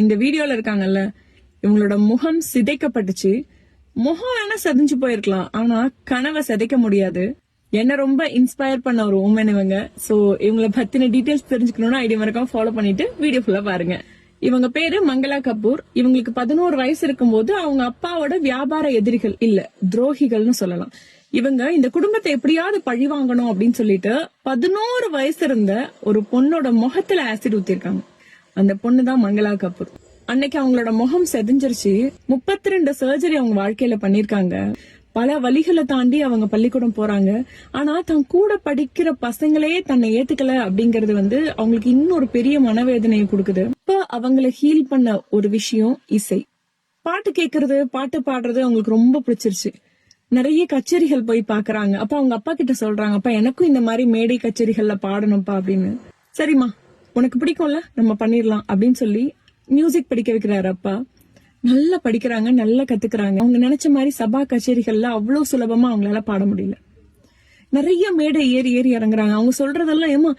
இந்த வீடியோல இருக்காங்கல்ல, இவங்களோட முகம் சிதைக்கப்பட்டுச்சு. முகம் வேணா செதைஞ்சு போயிருக்கலாம், ஆனா கனவை சிதைக்க முடியாது. என்ன ரொம்ப இன்ஸ்பயர் பண்ண ஒரு உமன் இவங்க. சோ இவங்கள பத்தின டீடைல்ஸ் தெரிஞ்சுக்கணும்னா ஐடி மறக்காம ஃபாலோ பண்ணிட்டு வீடியோ ஃபுல்லா பாருங்க. இவங்க பேரு மங்களா கபூர். இவங்களுக்கு 11 வயசு இருக்கும்போது அவங்க அப்பாவோட வியாபார எதிரிகள் இல்ல துரோகிகள்னு சொல்லலாம். இவங்க இந்த குடும்பத்தை எப்படியாவது பழி வாங்கணும் அப்படின்னு சொல்லிட்டு 11 வயசு இருந்த ஒரு பொண்ணோட முகத்துல ஆசிட் ஊத்திருக்காங்க. அந்த பொண்ணுதான் மங்களா கபூர். அன்னைக்கு அவங்களோட முகம் செதிஞ்சிருச்சு. 32 சர்ஜரி அவங்க வாழ்க்கையில பண்ணிருக்காங்க. பல வழிகளை தாண்டி அவங்க பள்ளிக்கூடம் போறாங்க. ஆனா தன் கூட படிக்கிற பசங்களே தன்னை ஏத்துக்கல அப்படிங்கறது அவங்களுக்கு இன்னொரு பெரிய மனவேதனையை கொடுக்குது. இப்ப அவங்களை ஹீல் பண்ண ஒரு விஷயம் இசை. பாட்டு கேக்குறது, பாட்டு பாடுறது அவங்களுக்கு ரொம்ப பிடிச்சிருச்சு. நிறைய கச்சேரிகள் போய் பாக்குறாங்க. அப்ப அவங்க அப்பா கிட்ட சொல்றாங்க, அப்பா எனக்கும் இந்த மாதிரி மேடை கச்சேரிகள்ல பாடணும்ப்பா அப்படின்னு. சரிம்மா உனக்கு பிடிக்கும்ல, நம்ம பண்ணிடலாம் அப்படின்னு சொல்லி மியூசிக் படிக்க வைக்கிறாரு அப்பா. நல்லா படிக்கிறாங்க, நல்லா கத்துக்கிறாங்க. அவங்க நினைச்ச மாதிரி சபா கச்சேரிகள்ல அவ்வளவு சுலபமா அவங்களால பாட முடியல. நிறைய மேடை ஏறி ஏறி இறங்குறாங்க. அவங்க சொல்றதெல்லாம் ஏமா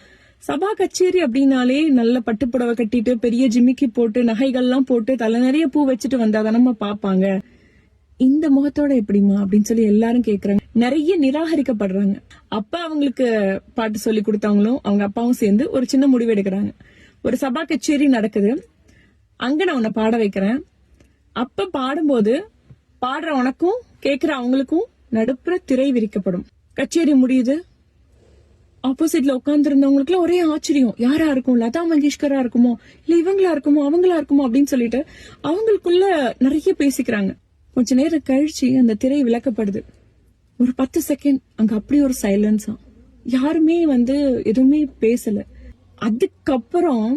சபா கச்சேரி அப்படின்னாலே நல்ல பட்டுப்புடவை கட்டிட்டு பெரிய ஜிமிக்கி போட்டு நகைகள்லாம் போட்டு தலை நிறைய பூ வச்சுட்டு வந்தாதானமா பாப்பாங்க, இந்த முகத்தோட எப்படிமா அப்படின்னு சொல்லி எல்லாரும் கேக்குறாங்க. நிறைய நிராகரிக்கப்படுறாங்க. அப்ப அவங்களுக்கு பாட்டு சொல்லி கொடுத்தவங்களும் அவங்க அப்பாவும் சேர்ந்து ஒரு சின்ன முடிவு எடுக்கிறாங்க. ஒரு சபா கச்சேரி நடக்குது, அங்க நான் உன்னை பாட வைக்கிறேன். அப்ப பாடும்போது பாடுற உனக்கும் கேக்குற அவங்களுக்கும் நடுப்புற திரை விரிக்கப்படும். கச்சேரி முடியுது. ஆப்போசிட்ல உட்கார்ந்து இருந்தவங்களுக்கு ஒரே ஆச்சரியம். யாரா இருக்கும், லதா மங்கேஷ்கரா இருக்குமோ இல்ல இவங்களா இருக்குமோ அவங்களா இருக்குமோ அப்படின்னு சொல்லிட்டு அவங்களுக்குள்ள நிறைய பேசிக்கிறாங்க. கொஞ்ச நேரம் கழிச்சு அந்த திரை விளக்கப்படுது. ஒரு 10 செகண்ட் அங்க அப்படி ஒரு சைலன்ஸா, யாருமே எதுவுமே பேசல. அதுக்கப்புறம்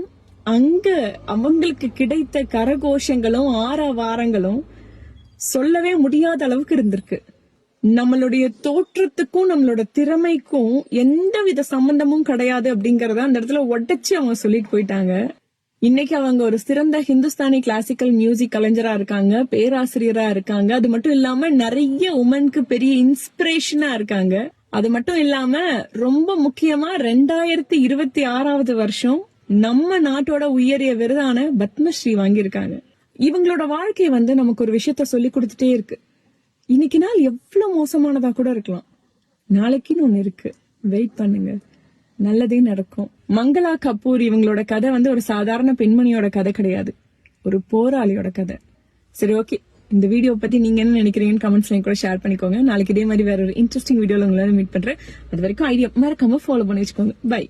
அங்க அவங்களுக்கு கிடைத்த கரகோஷங்களும் ஆரவாரங்களும் சொல்லவே முடியாத அளவுக்கு இருந்திருக்கு. நம்மளுடைய தோற்றத்துக்கும் நம்மளோட திறமைக்கும் எந்தவித சம்பந்தமும் கிடையாது அப்படிங்கறத அந்த இடத்துல உடைச்சு அவங்க சொல்லிட்டு போயிட்டாங்க. இன்னைக்கு அவங்க ஒரு சிறந்த ஹிந்துஸ்தானி கிளாசிக்கல் மியூசிக் கலைஞரா இருக்காங்க, பேராசிரியரா இருக்காங்க. அது மட்டும் இல்லாம நிறைய உமனுக்கு பெரிய இன்ஸ்பிரேஷனா இருக்காங்க. அது மட்டும் இல்லாம ரொம்ப முக்கியமா 2026 வருஷம் நம்ம நாட்டோட உயரிய விருதான பத்மஸ்ரீ வாங்கியிருக்காங்க. இவங்களோட வாழ்க்கை நமக்கு ஒரு விஷயத்த சொல்லி கொடுத்துட்டே இருக்கு. இன்னைக்கு நாள் எவ்வளவு மோசமானதா கூட இருக்கலாம், நாளைக்குன்னு ஒண்ணு இருக்கு, வெயிட் பண்ணுங்க, நல்லதே நடக்கும். மங்களா கபூர் இவங்களோட கதை ஒரு சாதாரண பெண்மணியோட கதை கிடையாது, ஒரு போராளியோட கதை. சரி, ஓகே, இந்த வீடியோ பத்தி நீங்க என்ன நினைக்கிறீங்கன்னு கமெண்ட்ஸ்ல கூட ஷேர் பண்ணிக்கோங்க. நாளைக்கு இதே மாதிரி வேற ஒரு இன்ட்ரெஸ்டிங் வீடியோல உங்களால மீட் பண்றேன். அது வரைக்கும் ஐடியா மறக்காம ஃபாலோ பண்ணி வச்சுக்கோங்க. பை.